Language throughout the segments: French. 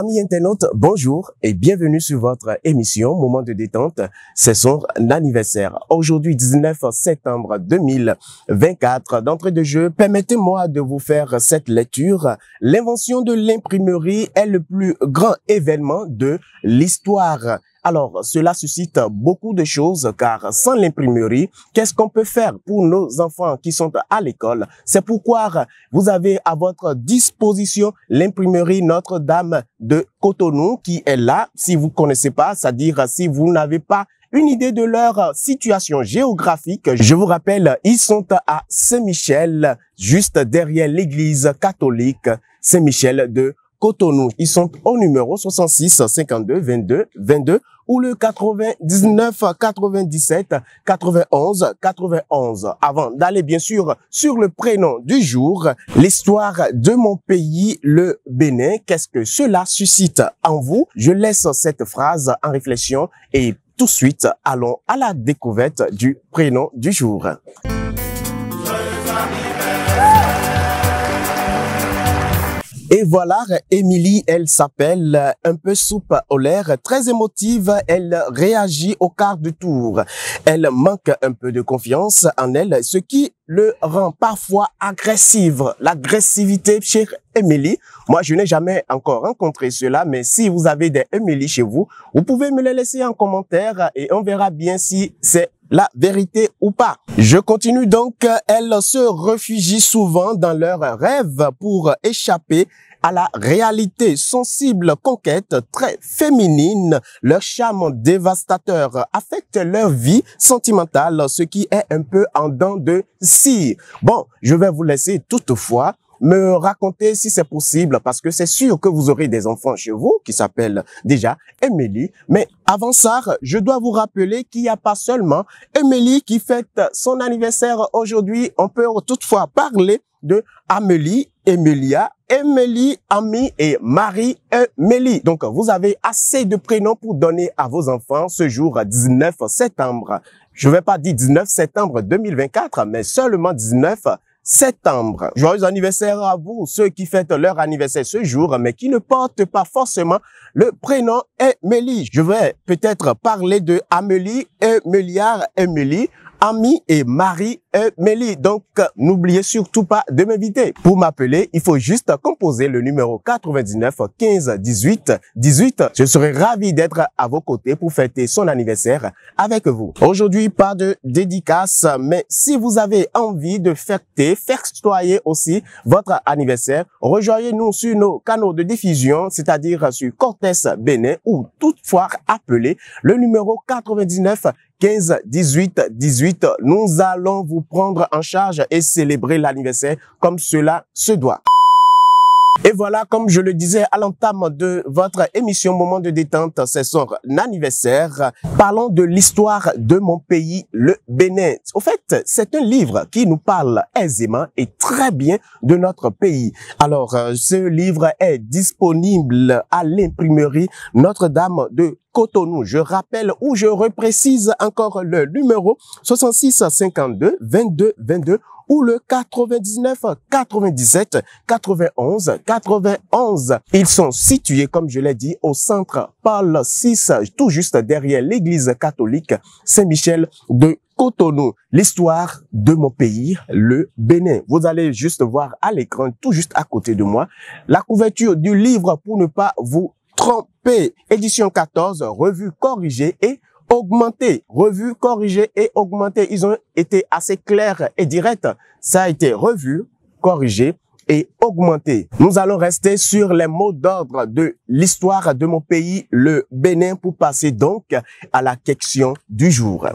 Amis internautes, bonjour et bienvenue sur votre émission Moment de détente. C'est son anniversaire. Aujourd'hui, 19 septembre 2024. D'entrée de jeu, permettez-moi de vous faire cette lecture. L'invention de l'imprimerie est le plus grand événement de l'histoire. Alors, cela suscite beaucoup de choses car sans l'imprimerie, qu'est-ce qu'on peut faire pour nos enfants qui sont à l'école? C'est pourquoi vous avez à votre disposition l'imprimerie Notre-Dame de Cotonou qui est là. Si vous connaissez pas, c'est-à-dire si vous n'avez pas une idée de leur situation géographique, je vous rappelle, ils sont à Saint-Michel, juste derrière l'église catholique Saint-Michel de Cotonou. Ils sont au numéro 66 52 22 22 ou le 99 97 91 91. Avant d'aller bien sûr sur le prénom du jour, l'histoire de mon pays, le Bénin, qu'est-ce que cela suscite en vous? Je laisse cette phrase en réflexion et tout de suite, allons à la découverte du prénom du jour. Et voilà, Émilie, elle s'appelle un peu soupe au l'air, très émotive, elle réagit au quart de tour. Elle manque un peu de confiance en elle, ce qui le rend parfois agressive. L'agressivité chez Émilie, moi je n'ai jamais encore rencontré cela, mais si vous avez des Émilie chez vous, vous pouvez me les laisser en commentaire et on verra bien si c'est la vérité ou pas. Je continue donc, elles se réfugient souvent dans leurs rêves pour échapper à la réalité. Sensible, conquête, très féminine, leur charme dévastateur affecte leur vie sentimentale, ce qui est un peu en dents de scie. Bon, je vais vous laisser toutefois me raconter si c'est possible, parce que c'est sûr que vous aurez des enfants chez vous qui s'appellent déjà Émilie. Mais avant ça, je dois vous rappeler qu'il n'y a pas seulement Émilie qui fête son anniversaire aujourd'hui. On peut toutefois parler de Amélie, Emilia, Émilie, Ami et Marie-Émilie. Donc, vous avez assez de prénoms pour donner à vos enfants ce jour 19 septembre. Je ne vais pas dire 19 septembre 2024, mais seulement 19 septembre. Joyeux anniversaire à vous, ceux qui fêtent leur anniversaire ce jour, mais qui ne portent pas forcément le prénom Émilie. Je vais peut-être parler de Amélie, Émiliard, Émilie, Ami et Marie-Émilie. Donc, n'oubliez surtout pas de m'inviter. Pour m'appeler, il faut juste composer le numéro 99 15 18 18. Je serai ravi d'être à vos côtés pour fêter son anniversaire avec vous. Aujourd'hui, pas de dédicace, mais si vous avez envie de fêter, festoyer aussi votre anniversaire, rejoignez-nous sur nos canaux de diffusion, c'est-à-dire sur Cortés Bénin ou toutefois appelez le numéro 99 15 18 18. Nous allons vous prendre en charge et célébrer l'anniversaire comme cela se doit. Et voilà, comme je le disais à l'entame de votre émission Moment de détente, c'est son anniversaire. Parlons de l'histoire de mon pays, le Bénin. Au fait, c'est un livre qui nous parle aisément et très bien de notre pays. Alors, ce livre est disponible à l'imprimerie Notre-Dame de Cotonou. Je rappelle ou je reprécise encore le numéro 66 52 22 22 ou le 99 97 91 91. Ils sont situés, comme je l'ai dit, au centre Paul VI, tout juste derrière l'église catholique Saint-Michel de Cotonou. L'histoire de mon pays, le Bénin. Vous allez juste voir à l'écran, tout juste à côté de moi, la couverture du livre pour ne pas vous tromper. Édition 14, revue corrigée et augmenté, revu, corrigé et augmenté. Ils ont été assez clairs et directs. Ça a été revu, corrigé et augmenté. Nous allons rester sur les mots d'ordre de l'histoire de mon pays, le Bénin, pour passer donc à la question du jour.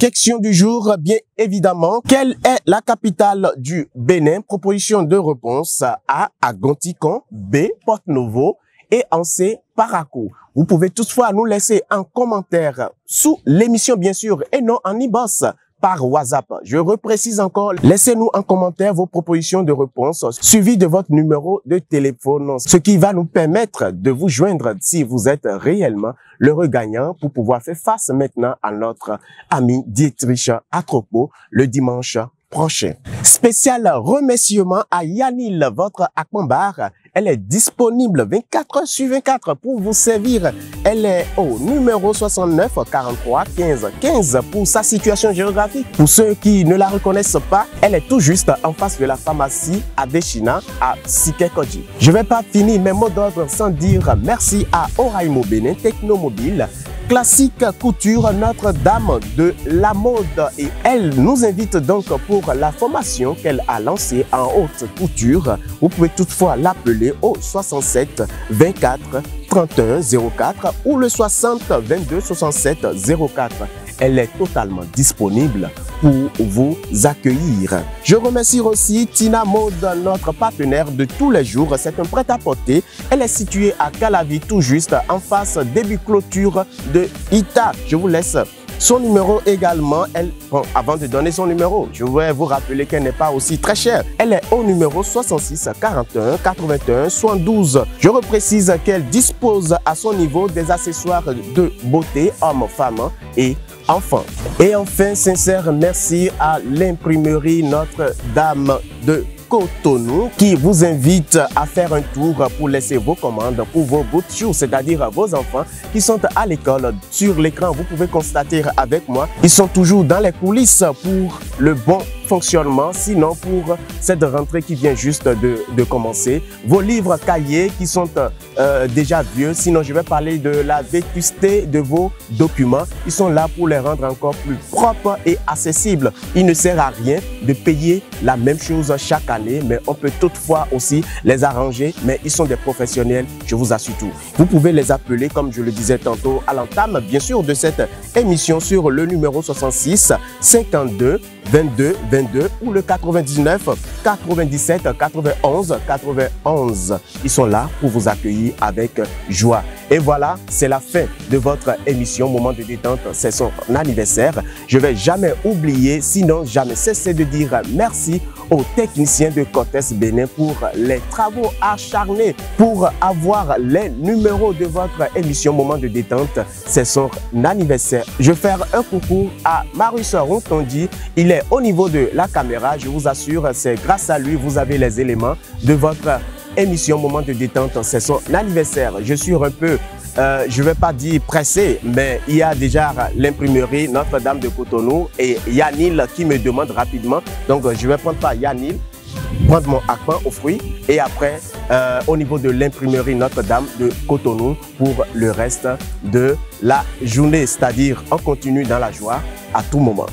Question du jour, bien évidemment. Quelle est la capitale du Bénin? Proposition de réponse: A, Agontikon, B, Porto-Novo et en C, Parakou. Vous pouvez toutefois nous laisser un commentaire sous l'émission, bien sûr, et non en e-boss par WhatsApp. Je reprécise encore, laissez-nous en commentaire vos propositions de réponse suivies de votre numéro de téléphone, ce qui va nous permettre de vous joindre si vous êtes réellement l'heureux gagnant pour pouvoir faire face maintenant à notre ami Dietrich Atropo le dimanche prochain. Spécial remerciement à Yanil, votre Akmambar. Elle est disponible 24h/24 pour vous servir. Elle est au numéro 69 43 15 15 pour sa situation géographique. Pour ceux qui ne la reconnaissent pas, elle est tout juste en face de la pharmacie Adeshina à Sikekoji. Je ne vais pas finir mes mots d'ordre sans dire merci à Oraimo Bénin Technomobile, Classique Couture Notre-Dame de la Mode, et elle nous invite donc pour la formation qu'elle a lancée en haute couture. Vous pouvez toutefois l'appeler au 67 24 31 04 ou le 60 22 67 04. Elle est totalement disponible pour vous accueillir. Je remercie aussi Tina Mode, notre partenaire de tous les jours. C'est un prêt-à-porter. Elle est située à Calavi, tout juste en face début clôture de Ita. Je vous laisse son numéro également. Avant de donner son numéro, je voudrais vous rappeler qu'elle n'est pas aussi très chère. Elle est au numéro 66 41 81 72. Je reprécise qu'elle dispose à son niveau des accessoires de beauté hommes, femmes et enfants. Et enfin, sincère merci à l'imprimerie Notre-Dame de Cotonou qui vous invite à faire un tour pour laisser vos commandes pour vos boutures, c'est-à-dire vos enfants qui sont à l'école. Sur l'écran, vous pouvez constater avec moi, ils sont toujours dans les coulisses pour le bon fonctionnement, sinon pour cette rentrée qui vient juste de commencer. Vos livres cahiers qui sont déjà vieux, sinon je vais parler de la vétusté de vos documents. Ils sont là pour les rendre encore plus propres et accessibles. Il ne sert à rien de payer la même chose chaque année, mais on peut toutefois aussi les arranger, mais ils sont des professionnels, je vous assure tout. Vous pouvez les appeler, comme je le disais tantôt, à l'entame, bien sûr, de cette émission sur le numéro 66 52 22 22 ou le 99 97 91 91. Ils sont là pour vous accueillir avec joie. Et voilà, c'est la fin de votre émission Moment de détente. C'est son anniversaire. Je vais jamais oublier, sinon jamais cesser de dire merci aux techniciens de Cortès Bénin pour les travaux acharnés pour avoir les numéros de votre émission Moment de détente. C'est son anniversaire. Je vais faire un coucou à Marius Rontondi. Il est au niveau de la caméra. Je vous assure, c'est grâce à lui, vous avez les éléments de votre émission Moment de détente. C'est son anniversaire. Je suis un peu, je ne vais pas dire pressé, mais il y a déjà l'imprimerie Notre-Dame de Cotonou et Yanil qui me demande rapidement. Donc, je vais prendre pas Yanil, prendre mon akpan aux fruits et après, au niveau de l'imprimerie Notre-Dame de Cotonou pour le reste de la journée. C'est-à-dire, on continue dans la joie à tout moment.